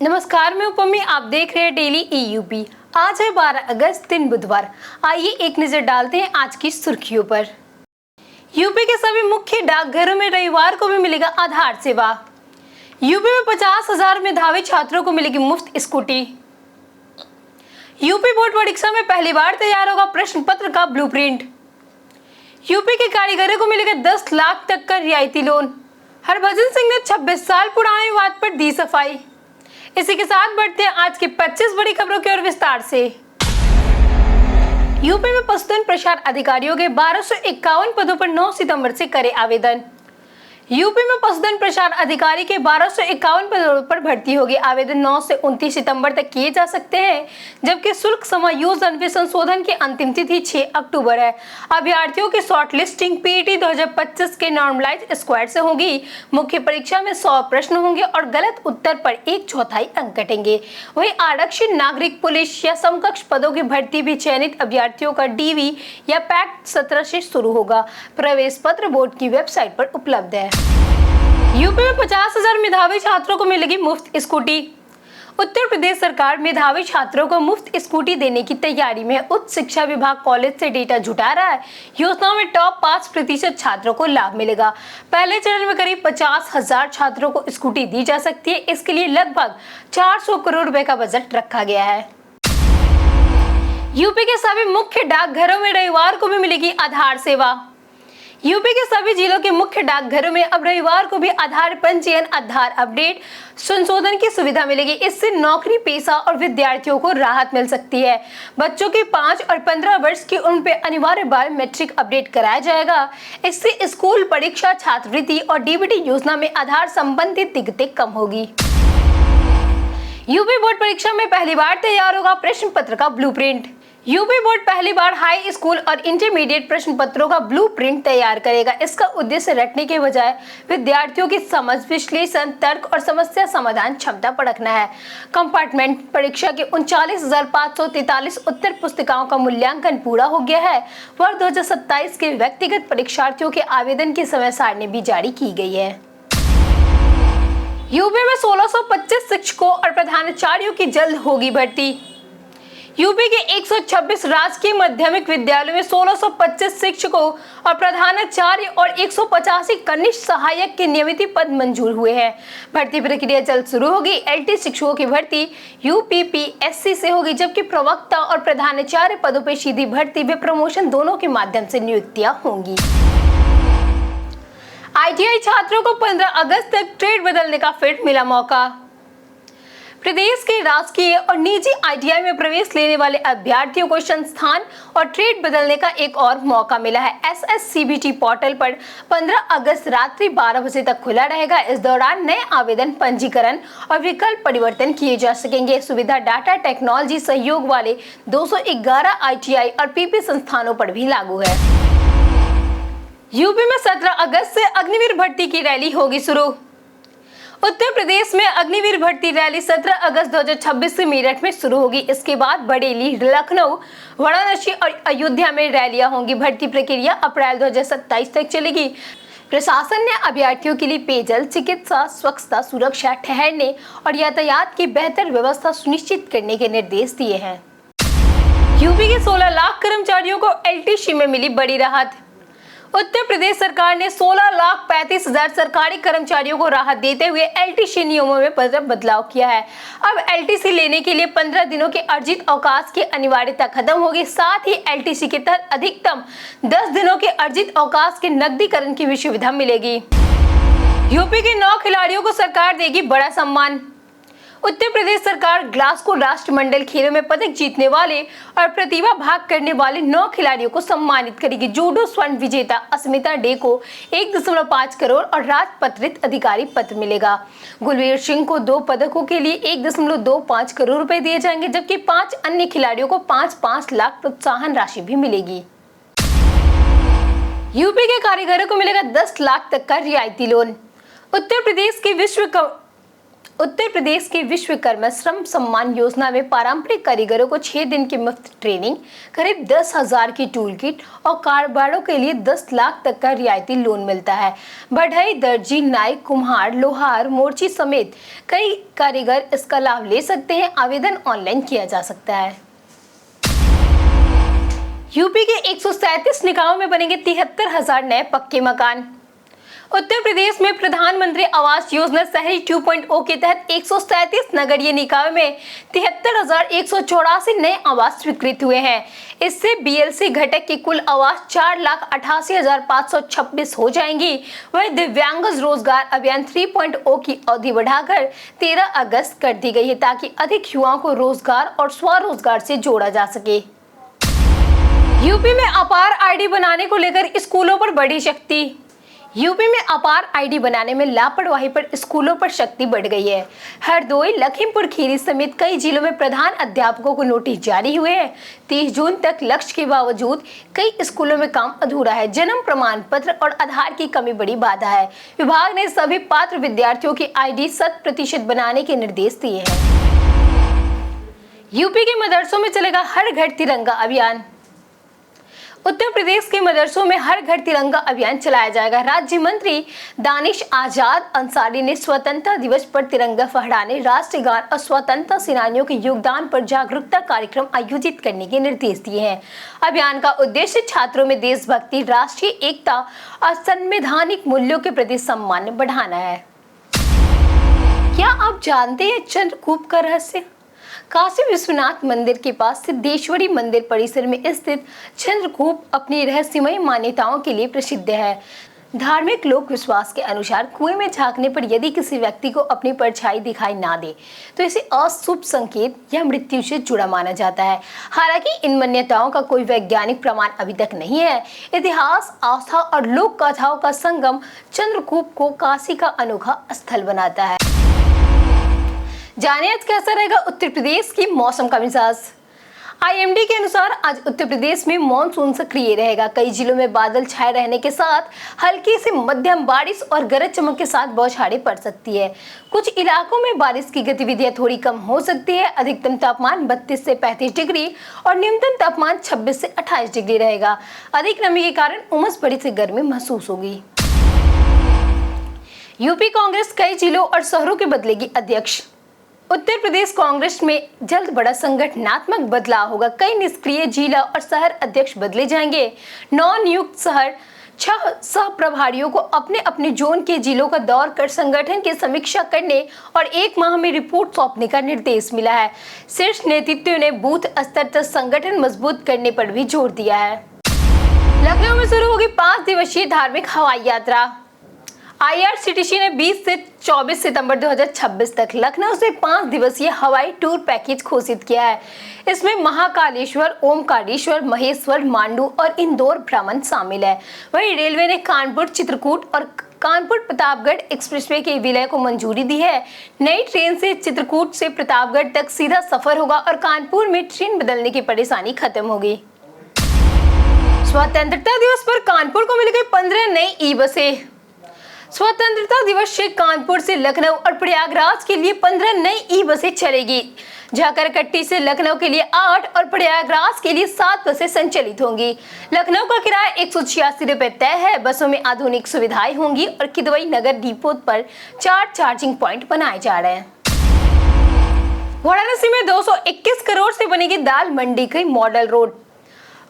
नमस्कार, मैं उपमी, आप देख रहे हैं डेली ईयूपी। आज है 12 अगस्त, दिन बुधवार। आइए एक नजर डालते हैं आज की सुर्खियों पर। यूपी के सभी मुख्य डाकघरों में रविवार को भी मिलेगा आधार सेवा। यूपी में 50,000 मेधावी छात्रों को मिलेगी मुफ्त स्कूटी। यूपी बोर्ड परीक्षा में पहली बार तैयार होगा प्रश्न पत्र का ब्लूप्रिंट। यूपी के कारीगरों को मिलेगा 10 लाख तक का रियायती लोन। हरभजन सिंह ने 26 साल पुराने विवाद पर दी सफाई। इसी के साथ बढ़ते हैं आज की 25 बड़ी खबरों की ओर विस्तार से। यूपी में पशुधन प्रसार अधिकारियों के 1251 पदों पर 9 सितंबर से करे आवेदन। यूपी में पशुधन प्रसार अधिकारी के 1251 पदों पर भर्ती होगी। आवेदन 9 से 29 सितंबर तक किए जा सकते हैं, जबकि शुल्क समायोजन व संशोधन की अंतिम तिथि 6 अक्टूबर है। अभ्यर्थियों की शॉर्ट लिस्टिंग पीईटी 2025 के नॉर्मलाइज्ड स्क्वाड से होगी। मुख्य परीक्षा में 100 प्रश्न होंगे और गलत उत्तर पर 1/4 अंक कटेंगे। वहीं आरक्षित नागरिक पुलिस या समकक्ष पदों की भर्ती भी चयनित अभ्यर्थियों का डीवी या पैक्ट 17 से शुरू होगा। प्रवेश पत्र बोर्ड की वेबसाइट पर उपलब्ध है। यूपी में 50,000 मेधावी छात्रों को मिलेगी मुफ्त स्कूटी। उत्तर प्रदेश सरकार मेधावी छात्रों को मुफ्त स्कूटी देने की तैयारी में है। उच्च शिक्षा विभाग कॉलेज से डेटा जुटा रहा है। योजना में टॉप 5% छात्रों को लाभ मिलेगा। पहले चरण में करीब 50,000 छात्रों को स्कूटी दी जा सकती है। इसके लिए लगभग 400 करोड़ रुपए का बजट रखा गया है। यूपी के सभी मुख्य डाकघरों में रविवार को भी मिलेगी आधार सेवा। यूपी के सभी जिलों के मुख्य डाकघरों में अब रविवार को भी आधार पंजीयन, आधार अपडेट, संशोधन की सुविधा मिलेगी। इससे नौकरी पेशा और विद्यार्थियों को राहत मिल सकती है। बच्चों की 5 और 15 वर्ष की उम्र पे अनिवार्य बायोमेट्रिक अपडेट कराया जाएगा। इससे स्कूल परीक्षा, छात्रवृत्ति और डीबीटी योजना में आधार संबंधित दिक्कतें कम होगी। यूपी बोर्ड परीक्षा में पहली बार तैयार होगा प्रश्न पत्र का ब्लूप्रिंट। यूपी बोर्ड पहली बार हाई स्कूल और इंटरमीडिएट प्रश्न पत्रों का ब्लूप्रिंट तैयार करेगा। इसका उद्देश्य रटने के बजाय विद्यार्थियों की समझ, विश्लेषण, तर्क और समस्या समाधान क्षमता परखना है। कंपार्टमेंट परीक्षा के 39,543 उत्तर पुस्तिकाओं का मूल्यांकन पूरा हो गया है। वर्ष 2027 के व्यक्तिगत परीक्षार्थियों के आवेदन की समय सारणी भी जारी की गई है। यूपी में 1625 शिक्षकों और प्रधानाचार्यों की जल्द होगी भर्ती। यूपी के 126 राजकीय माध्यमिक विद्यालयों में 1625 शिक्षकों और प्रधानाचार्य और 185 कनिष्ठ सहायक के नियमित पद मंजूर हुए हैं। भर्ती प्रक्रिया जल्द शुरू होगी। एलटी शिक्षकों की भर्ती यूपीपीएससी से होगी, जबकि प्रवक्ता और प्रधानाचार्य पदों पर सीधी भर्ती व प्रमोशन दोनों के माध्यम से नियुक्तियां होंगी। आईटीआई छात्रों को 15 अगस्त तक ट्रेड बदलने का फिर मिला मौका। प्रदेश के राजकीय और निजी आईटीआई में प्रवेश लेने वाले अभ्यर्थियों को संस्थान और ट्रेड बदलने का एक और मौका मिला है। एसएससीबीटी पोर्टल पर 15 अगस्त रात्रि 12 बजे तक खुला रहेगा। इस दौरान नए आवेदन, पंजीकरण और विकल्प परिवर्तन किए जा सकेंगे। सुविधा डाटा टेक्नोलॉजी सहयोग वाले 211 आईटीआई और पीपी संस्थानों पर भी लागू है। यूपी में 17 अगस्त से अग्निवीर भर्ती की रैली होगी शुरू। उत्तर प्रदेश में अग्निवीर भर्ती रैली 17 अगस्त 2026 से मेरठ में शुरू होगी। इसके बाद बरेली, लखनऊ, वाराणसी और अयोध्या में रैलियां होंगी। भर्ती प्रक्रिया अप्रैल 2027 तक चलेगी। प्रशासन ने अभ्यर्थियों के लिए पेयजल, चिकित्सा, स्वच्छता, सुरक्षा, ठहरने और यातायात की बेहतर व्यवस्था सुनिश्चित करने के निर्देश दिए हैं। यूपी के 16 लाख कर्मचारियों को एलटीसी में मिली बड़ी राहत। उत्तर प्रदेश सरकार ने 16,35,000 सरकारी कर्मचारियों को राहत देते हुए एलटीसी नियमों में बदलाव किया है। अब एलटीसी लेने के लिए 15 दिनों के अर्जित अवकाश की अनिवार्यता खत्म होगी। साथ ही एलटीसी के तहत अधिकतम 10 दिनों के अर्जित अवकाश के नकदीकरण की भी सुविधा मिलेगी। यूपी के 9 खिलाड़ियों को सरकार देगी बड़ा सम्मान। उत्तर प्रदेश सरकार ग्लासगो राष्ट्रमंडल खेलों में पदक जीतने वाले और प्रतिभा भाग करने वाले 9 खिलाड़ियों को सम्मानित करेगी। जूडो स्वर्ण विजेता अस्मिता डे को 1.5 करोड़ और राजपत्रित अधिकारी पत्र मिलेगा। गुलवीर सिंह को 2 पदकों के लिए 1.25 करोड़ रुपए दिए जाएंगे, जबकि 5 अन्य खिलाड़ियों को 5-5 लाख प्रोत्साहन राशि भी मिलेगी। यूपी के कारीगरों को मिलेगा 10 लाख तक का रियायती लोन। उत्तर प्रदेश के उत्तर प्रदेश के विश्वकर्मा श्रम सम्मान योजना में पारंपरिक कारीगरों को 6 दिन की मुफ्त ट्रेनिंग, करीब 10,000 की टूल किट और कारोबारों के लिए 10 लाख तक का रियायती लोन मिलता है। बढ़ई, दर्जी, नाई, कुम्हार, लोहार, मोर्ची समेत कई कारीगर इसका लाभ ले सकते हैं। आवेदन ऑनलाइन किया जा सकता है। यूपी के 137 निकायों में बनेंगे 73,000 नए पक्के मकान। उत्तर प्रदेश में प्रधानमंत्री आवास योजना शहरी 2.0 के तहत 137 नगरीय निकायों में 73,184 नए आवास स्वीकृत हुए हैं। इससे बीएलसी घटक की कुल आवास 4,88,526 हो जाएंगी। वहीं दिव्यांगज रोजगार अभियान 3.0 की अवधि बढ़ाकर 13 अगस्त कर दी गई है, ताकि अधिक युवाओं को रोजगार और स्वरोजगार से जोड़ा जा सके। यूपी में अपार आईडी बनाने को लेकर स्कूलों पर बड़ी सख्ती। यूपी में अपार आईडी बनाने में लापरवाही पर स्कूलों पर सख्ती बढ़ गई है। हरदोई, लखीमपुर खीरी समेत कई जिलों में प्रधान अध्यापकों को नोटिस जारी हुए हैं। 30 जून तक लक्ष्य के बावजूद कई स्कूलों में काम अधूरा है। जन्म प्रमाण पत्र और आधार की कमी बड़ी बाधा है। विभाग ने सभी पात्र विद्यार्थियों की आईडी 100% बनाने के निर्देश दिए हैं। यूपी के मदरसों में चलेगा हर घर तिरंगा अभियान। उत्तर प्रदेश के मदरसों में हर घर तिरंगा अभियान चलाया जाएगा। राज्य मंत्री दानिश आजाद अंसारी ने स्वतंत्रता दिवस पर तिरंगा फहराने, राष्ट्रीय गान और स्वतंत्रता सेनानियों के योगदान पर जागरूकता कार्यक्रम आयोजित करने के निर्देश दिए हैं। अभियान का उद्देश्य छात्रों में देशभक्ति, राष्ट्रीय एकता और संवैधानिक मूल्यों के प्रति सम्मान बढ़ाना है। क्या आप जानते हैं चंद्रकूप का रहस्य? काशी विश्वनाथ मंदिर के पास सिद्धेश्वरी मंदिर परिसर में स्थित चंद्रकूप अपनी रहस्यमय मान्यताओं के लिए प्रसिद्ध है। धार्मिक लोक विश्वास के अनुसार कुएं में झांकने पर यदि किसी व्यक्ति को अपनी परछाई दिखाई ना दे तो इसे अशुभ संकेत या मृत्यु से जुड़ा माना जाता है। हालांकि इन मान्यताओं का कोई वैज्ञानिक प्रमाण अभी तक नहीं है। इतिहास, आस्था और लोक कथाओं का संगम चंद्रकूप को काशी का अनोखा स्थल बनाता है। जानिए आज कैसा रहेगा उत्तर प्रदेश की मौसम का मिजाज। आईएमडी के अनुसार आज उत्तर प्रदेश में मानसून सक्रिय रहेगा। कई जिलों में बादल छाए रहने के साथ हल्की से मध्यम बारिश और गरज चमक के साथ बौछारें पड़ सकती है। कुछ इलाकों में बारिश की गतिविधियां थोड़ी कम हो सकती है। अधिकतम तापमान 32 से 35 डिग्री और न्यूनतम तापमान 26 से 28 डिग्री रहेगा। अधिक नमी के कारण उमस भरी से गर्मी महसूस होगी। यूपी कांग्रेस कई जिलों और शहरों के बदलेगी अध्यक्ष। उत्तर प्रदेश कांग्रेस में जल्द बड़ा संगठनात्मक बदलाव होगा। कई निष्क्रिय जिला और शहर अध्यक्ष बदले जाएंगे। नवनियुक्त शहर 6 सह प्रभारियों को अपने अपने जोन के जिलों का दौर कर संगठन की समीक्षा करने और 1 माह में रिपोर्ट सौंपने का निर्देश मिला है। शीर्ष नेतृत्व ने बूथ स्तर तक संगठन मजबूत करने पर भी जोर दिया है। लखनऊ में शुरू होगी 5 दिवसीय धार्मिक हवाई यात्रा। आईआरसीटीसी ने 20 से 24 सितंबर 2026 तक लखनऊ से 5 दिवसीय हवाई टूर पैकेज घोषित किया है। इसमें महाकालेश्वर, ओमकारेश्वर, महेश्वर, मांडू और इंदौर भ्रमण शामिल है। वहीं रेलवे ने कानपुर, चित्रकूट और कानपुर प्रतापगढ़ एक्सप्रेसवे के विलय को मंजूरी दी है। नई ट्रेन से चित्रकूट से प्रतापगढ़ तक सीधा सफर होगा और कानपुर में ट्रेन बदलने की परेशानी खत्म होगी। स्वतंत्रता दिवस पर कानपुर को मिल गई 15 नई ई बसें। स्वतंत्रता दिवस से कानपुर से लखनऊ और प्रयागराज के लिए 15 नई ई बसें चलेगी। झाकरकट्टी से लखनऊ के लिए 8 और प्रयागराज के लिए 7 बसें संचालित होंगी। लखनऊ का किराया 186 रुपए तय है। बसों में आधुनिक सुविधाएं होंगी और किदवई नगर डिपो पर 4 चार्जिंग पॉइंट बनाए जा रहे हैं। वाराणसी में 221 करोड़ से बनेगी दाल मंडी की मॉडल रोड।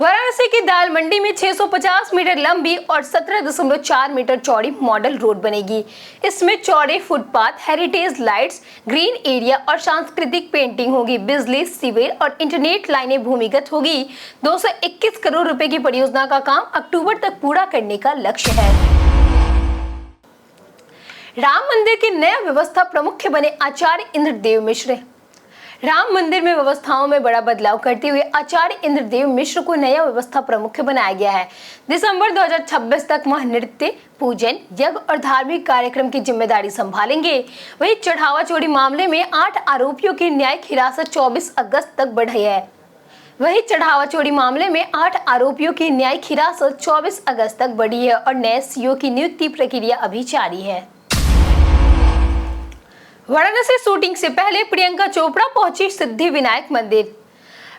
वाराणसी की दाल मंडी में 650 मीटर लंबी और 17.4 मीटर चौड़ी मॉडल रोड बनेगी। इसमें चौड़े footpath, heritage lights, green area और सांस्कृतिक पेंटिंग होगी। बिजली, सीवर और इंटरनेट लाइनें भूमिगत होगी। 221 करोड़ रुपए की परियोजना का काम अक्टूबर तक पूरा करने का लक्ष्य है। राम मंदिर के नया व्यवस्था प्रमुख बने आचार्य इंद्रदेव मिश्र। राम मंदिर में व्यवस्थाओं में बड़ा बदलाव करते हुए आचार्य इंद्रदेव मिश्र को नया व्यवस्था प्रमुख बनाया गया है। दिसंबर 2026 तक वह नृत्य, पूजन, यज्ञ और धार्मिक कार्यक्रम की जिम्मेदारी संभालेंगे। वहीं चढ़ावा चोरी मामले में 8 आरोपियों की न्यायिक हिरासत 24 अगस्त तक बढ़ी है। वहीं चढ़ावा चोरी मामले में 8 आरोपियों की न्यायिक हिरासत 24 अगस्त तक बढ़ी है और नए सीओ की नियुक्ति प्रक्रिया अभी जारी है। वाराणसी शूटिंग से पहले प्रियंका चोपड़ा पहुंची सिद्धिविनायक मंदिर।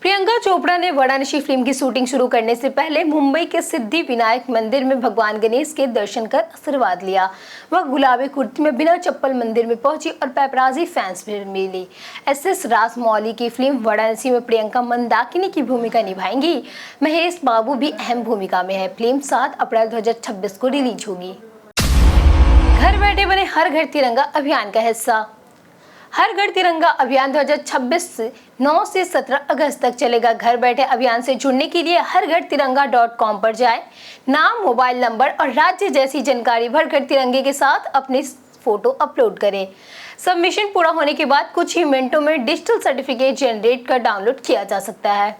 प्रियंका चोपड़ा ने वाराणसी फिल्म की शूटिंग शुरू करने से पहले मुंबई के सिद्धिविनायक मंदिर में भगवान गणेश के दर्शन कर आशीर्वाद लिया। वह गुलाबी कुर्ती में बिना चप्पल मंदिर में पहुंची और पैपराजी फैंस भी मिली। एस राजमौली की फिल्म वाराणसी में प्रियंका मंदाकिनी की भूमिका निभाएंगी। महेश बाबू भी अहम भूमिका में है। फिल्म 7 अप्रैल 2026 को रिलीज होगी। घर बैठे बने हर घर तिरंगा अभियान का हिस्सा। हर घर तिरंगा अभियान 2026 9 से 17 अगस्त तक चलेगा। घर बैठे अभियान से जुड़ने के लिए हरघरतिरंगा.com पर जाएं। नाम, मोबाइल नंबर और राज्य जैसी जानकारी भरकर तिरंगे के साथ अपने फोटो अपलोड करें। सबमिशन पूरा होने के बाद कुछ ही मिनटों में डिजिटल सर्टिफिकेट जनरेट कर डाउनलोड किया जा सकता है।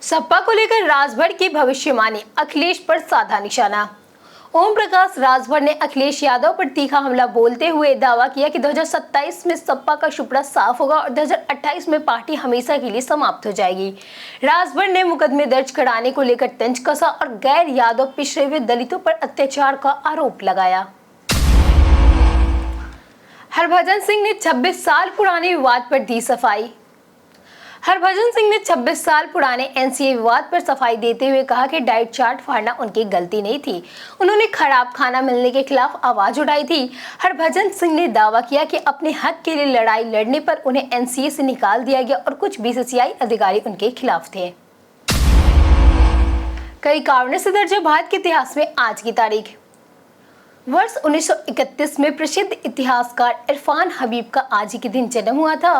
सपा को लेकर राजभर की भविष्यवाणी, अखिलेश पर साधा निशाना। ओम प्रकाश राजभर ने अखिलेश यादव पर तीखा हमला बोलते हुए दावा किया कि 2027 में सपा का शुपड़ा साफ होगा और 2028 में पार्टी हमेशा के लिए समाप्त हो जाएगी। राजभर ने मुकदमे दर्ज कराने को लेकर तंज कसा और गैर यादव पिछड़े हुए दलितों पर अत्याचार का आरोप लगाया। हरभजन सिंह ने 26 साल पुराने विवाद पर दी सफाई। हरभजन सिंह ने 26 साल पुराने एनसीए विवाद पर सफाई देते हुए कहा कि डाइट चार्ट फाड़ना उनकी गलती नहीं थी। उन्होंने खराब खाना मिलने के खिलाफ आवाज उठाई थी। हरभजन सिंह ने दावा किया कि अपने हक के लिए लड़ाई लड़ने पर उन्हें एनसीए से निकाल दिया गया और कुछ बीसीसीआई अधिकारी उनके खिलाफ थे। कई कारणों से दर्ज है भारत के इतिहास में आज की तारीख। वर्ष 1931 में प्रसिद्ध इतिहासकार इरफान हबीब का आज ही के दिन जन्म हुआ था।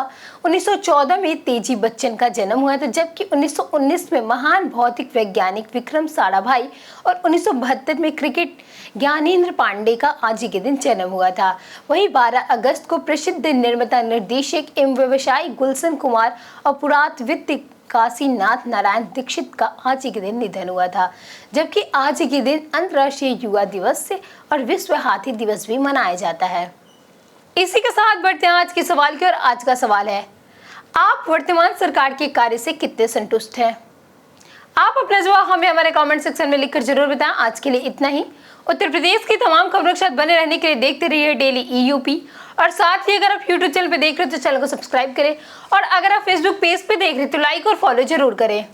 1914 में तेजी बच्चन का जन्म हुआ था, जबकि 1919 में महान भौतिक वैज्ञानिक विक्रम साराभाई और 1972 में क्रिकेट ज्ञानेंद्र पांडे का आज ही के दिन जन्म हुआ था। वहीं 12 अगस्त को प्रसिद्ध निर्माता, निर्देशक एवं व्यवसायी गुलशन कुमार और पुरातत्वविद काशीनाथ नारायण दीक्षित का आज ही के दिन निधन हुआ था। जबकि आज ही के दिन अंतर्राष्ट्रीय युवा दिवस से और विश्व हाथी दिवस भी मनाया जाता है। इसी के साथ बढ़ते हैं आज के सवाल की ओर। आज का सवाल है, आप वर्तमान सरकार के कार्य से कितने संतुष्ट हैं? आप अपना जवाब हमें हमारे कमेंट सेक्शन में लिखकर जरूर बताएं। आज के लिए इतना ही। उत्तर प्रदेश की तमाम खबरों के साथ बने रहने के लिए देखते रहिए डेली ईयूपी। और साथ ही अगर आप यूट्यूब चैनल पे देख रहे हो तो चैनल को सब्सक्राइब करें और अगर आप फेसबुक पेज पे देख रहे हो तो लाइक और फॉलो जरूर करें।